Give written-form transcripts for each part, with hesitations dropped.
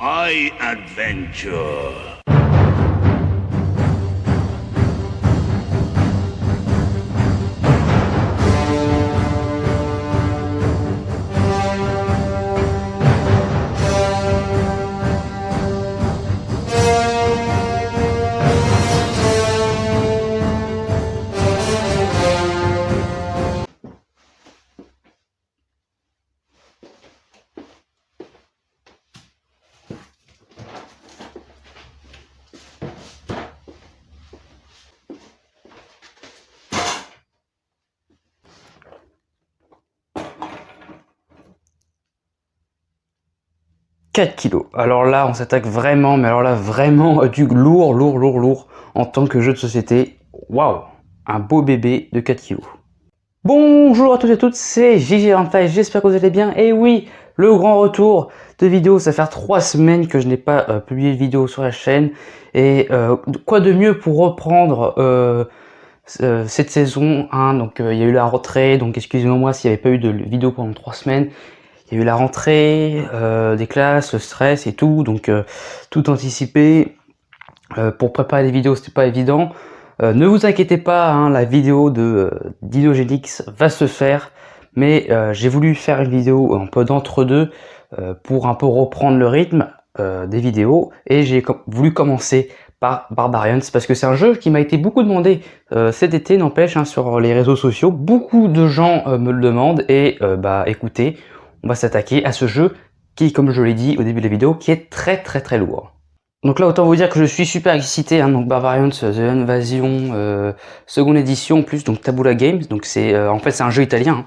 High Adventure. « 4 kilos. Alors là, on s'attaque vraiment, mais alors là, vraiment du lourd en tant que jeu de société. Waouh, un beau bébé de 4 kilos. Bonjour à tous et à toutes, c'est JJ, j'espère que vous allez bien. Et oui, le grand retour de vidéo, ça fait 3 semaines que je n'ai pas publié de vidéo sur la chaîne. Et quoi de mieux pour reprendre cette saison, hein. Donc il y a eu la rentrée, donc excusez-moi s'il n'y avait pas eu de vidéo pendant 3 semaines. Il y a eu la rentrée, des classes, le stress et tout, donc tout anticipé. Pour préparer les vidéos, c'était pas évident. Ne vous inquiétez pas, hein, la vidéo de Dinogenix va se faire, mais j'ai voulu faire une vidéo un peu d'entre-deux pour un peu reprendre le rythme des vidéos, et j'ai voulu commencer par Barbarians parce que c'est un jeu qui m'a été beaucoup demandé cet été, n'empêche, hein, sur les réseaux sociaux. Beaucoup de gens me le demandent, et bah écoutez, on va s'attaquer à ce jeu qui, comme je l'ai dit au début de la vidéo, qui est très lourd. Donc là, autant vous dire que je suis super excité, hein. Donc Barbarians The Invasion, seconde édition en plus, donc Tabula Games. Donc c'est en fait c'est un jeu italien,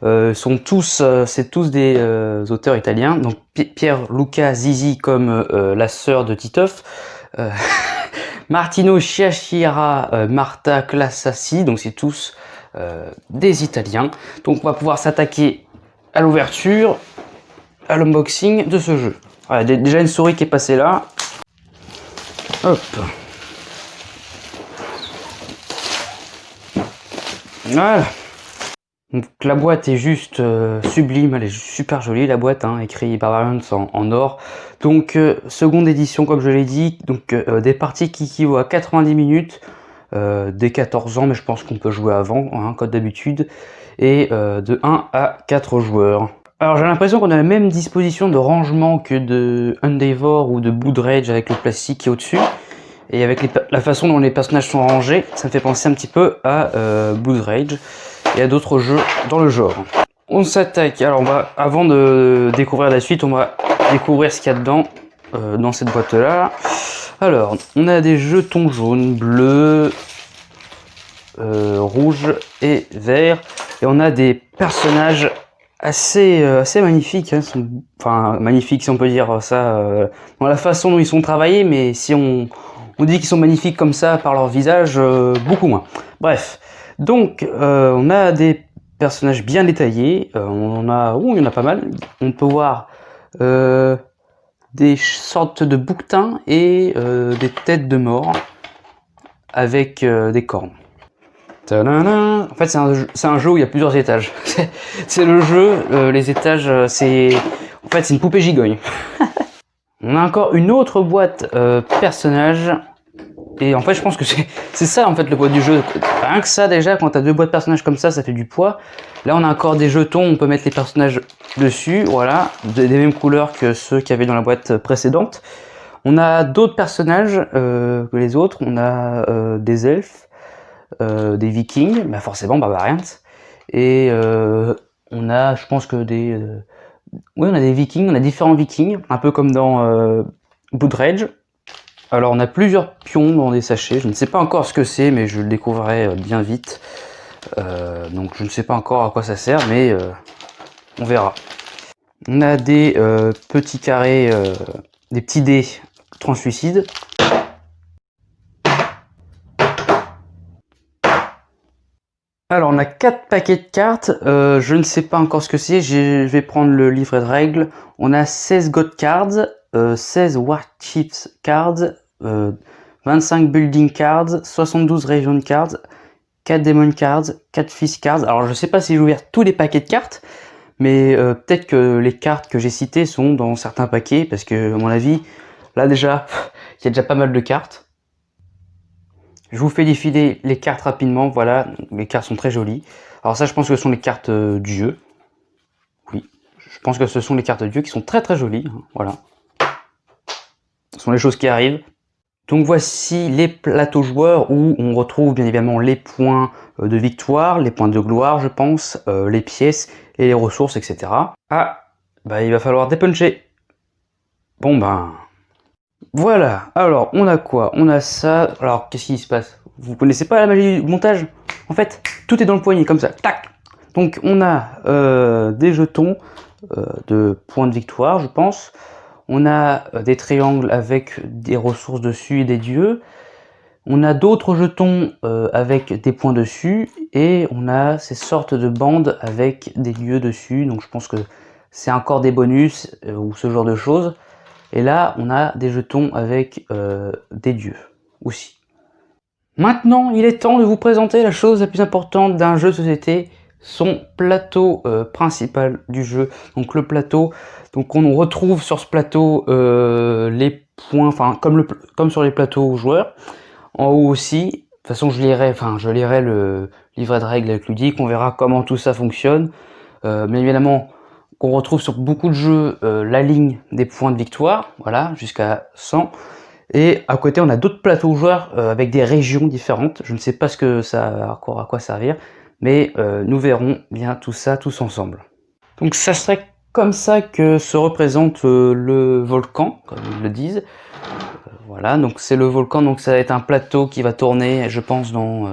hein. C'est tous des auteurs italiens. Donc Pierluca Zizi comme la sœur de Titeuf, Martino Chiachira, Marta Classassi. Donc c'est tous des Italiens. Donc on va pouvoir s'attaquer à l'ouverture, à l'unboxing de ce jeu. Voilà, déjà une souris qui est passée là. Hop. Voilà. Donc la boîte est juste sublime, elle est super jolie la boîte, hein, écrit Barbarians en or. Donc seconde édition comme je l'ai dit, donc des parties qui équivaut à 90 minutes, dès 14 ans, mais je pense qu'on peut jouer avant, hein, comme d'habitude, et de 1 à 4 joueurs. Alors j'ai l'impression qu'on a la même disposition de rangement que de Endeavor ou de Blood Rage avec le plastique qui est au-dessus. Et avec la façon dont les personnages sont rangés, ça me fait penser un petit peu à Blood Rage et à d'autres jeux dans le genre. On s'attaque, alors avant de découvrir la suite, on va découvrir ce qu'il y a dedans, dans cette boîte là. Alors, on a des jetons jaunes, bleus, rouges et verts. Et on a des personnages assez magnifiques, hein. Enfin magnifiques si on peut dire ça, dans la façon dont ils sont travaillés, mais si on dit qu'ils sont magnifiques comme ça par leur visage, beaucoup moins. Bref, donc on a des personnages bien détaillés, il y en a pas mal. On peut voir des sortes de bouquetins et des têtes de mort avec des cornes. Tadadam. En fait, c'est un jeu où il y a plusieurs étages. C'est le jeu, les étages, en fait, c'est une poupée gigogne. On a encore une autre boîte personnages. Et en fait, je pense que c'est ça en fait le poids du jeu. Rien que ça, déjà, quand tu as deux boîtes personnages comme ça fait du poids. Là, on a encore des jetons, on peut mettre les personnages dessus, voilà, des mêmes couleurs que ceux qu'il y avait dans la boîte précédente. On a d'autres personnages que les autres. On a des elfes, des vikings, bah forcément Barbarians. Et on a, je pense que oui, on a des vikings, on a différents vikings, un peu comme dans Blood Rage. Alors on a plusieurs pions dans des sachets, je ne sais pas encore ce que c'est, mais je le découvrirai bien vite. Donc je ne sais pas encore à quoi ça sert, mais on verra. On a des petits carrés, des petits dés translucides. Alors on a 4 paquets de cartes, je ne sais pas encore ce que c'est, je vais prendre le livret de règles. On a 16 God Cards, 16 War Chiefs Cards, 25 Building Cards, 72 Region Cards, 4 Demon Cards, 4 Fist Cards. Alors je sais pas si j'ai ouvert tous les paquets de cartes, Mais peut-être que les cartes que j'ai citées sont dans certains paquets, parce que à mon avis, là déjà, il y a déjà pas mal de cartes. Je vous fais défiler les cartes rapidement, voilà, les cartes sont très jolies. Alors ça, je pense que ce sont les cartes du jeu. Oui, je pense que ce sont les cartes du jeu qui sont très jolies, hein, voilà. Ce sont les choses qui arrivent. Donc voici les plateaux joueurs où on retrouve bien évidemment les points de victoire, les points de gloire je pense, les pièces et les ressources, etc. Ah, bah il va falloir dépuncher. Bon ben, voilà. Alors on a quoi? On a ça. Alors qu'est-ce qui se passe? Vous connaissez pas la magie du montage? En fait, tout est dans le poignet comme ça. Tac. Donc on a des jetons de points de victoire je pense. On a des triangles avec des ressources dessus et des dieux. On a d'autres jetons avec des points dessus. Et on a ces sortes de bandes avec des dieux dessus. Donc je pense que c'est encore des bonus ou ce genre de choses. Et là, on a des jetons avec des dieux aussi. Maintenant, il est temps de vous présenter la chose la plus importante d'un jeu de société, son plateau principal du jeu. Donc le plateau, donc on retrouve sur ce plateau les points, enfin comme sur les plateaux joueurs. En haut aussi, de toute façon je lirai le livret de règles avec ludique, on verra comment tout ça fonctionne. Mais évidemment, on retrouve sur beaucoup de jeux la ligne des points de victoire, voilà, jusqu'à 100. Et à côté, on a d'autres plateaux joueurs avec des régions différentes. Je ne sais pas ce que ça à quoi servir, mais nous verrons bien tout ça tous ensemble. Donc ça serait comme ça que se représente le volcan, comme ils le disent. Voilà, donc c'est le volcan, donc ça va être un plateau qui va tourner, je pense, dans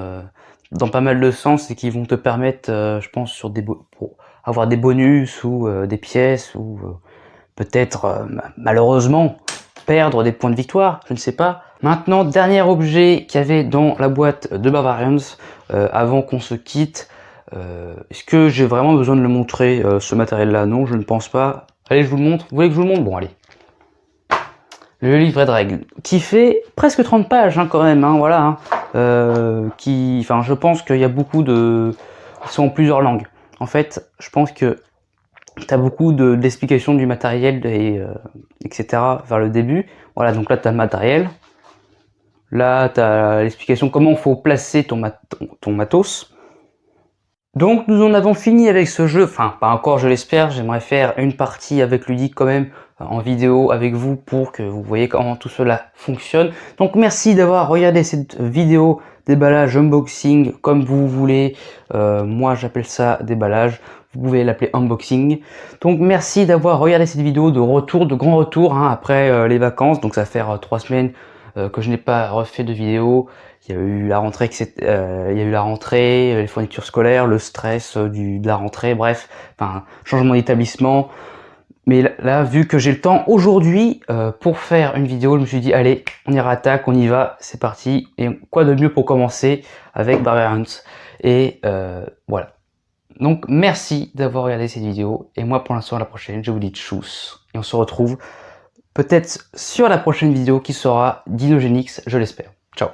pas mal de sens et qui vont te permettre, je pense, pour avoir des bonus ou des pièces ou peut-être malheureusement perdre des points de victoire, je ne sais pas. Maintenant, dernier objet qu'il y avait dans la boîte de Barbarians, avant qu'on se quitte. Est-ce que j'ai vraiment besoin de le montrer, ce matériel-là? Non, je ne pense pas. Allez, je vous le montre. Vous voulez que je vous le montre? Bon, allez. Le livret de règles, qui fait presque 30 pages hein, quand même, hein, voilà. Hein, je pense qu'il y a beaucoup de... Ils sont en plusieurs langues. En fait, je pense que tu as beaucoup d'explications du matériel, etc. vers le début. Voilà, donc là, tu as le matériel. Là, tu as l'explication comment il faut placer ton matos. Donc, nous en avons fini avec ce jeu. Enfin, pas encore, je l'espère. J'aimerais faire une partie avec ludique quand même, en vidéo avec vous pour que vous voyez comment tout cela fonctionne. Donc, merci d'avoir regardé cette vidéo déballage, unboxing, comme vous voulez. Moi, j'appelle ça déballage. Vous pouvez l'appeler unboxing. Donc merci d'avoir regardé cette vidéo de retour, de grand retour hein, après les vacances. Donc ça va faire 3 semaines que je n'ai pas refait de vidéo. Il y a eu la rentrée, les fournitures scolaires, le stress de la rentrée, bref, enfin changement d'établissement. Mais là, vu que j'ai le temps aujourd'hui pour faire une vidéo, je me suis dit allez, on y attaque, on y va, c'est parti. Et quoi de mieux pour commencer avec Barbarians. Et voilà. Donc merci d'avoir regardé cette vidéo et moi pour l'instant à la prochaine je vous dis tchuss et on se retrouve peut-être sur la prochaine vidéo qui sera d'Inogenix, je l'espère. Ciao.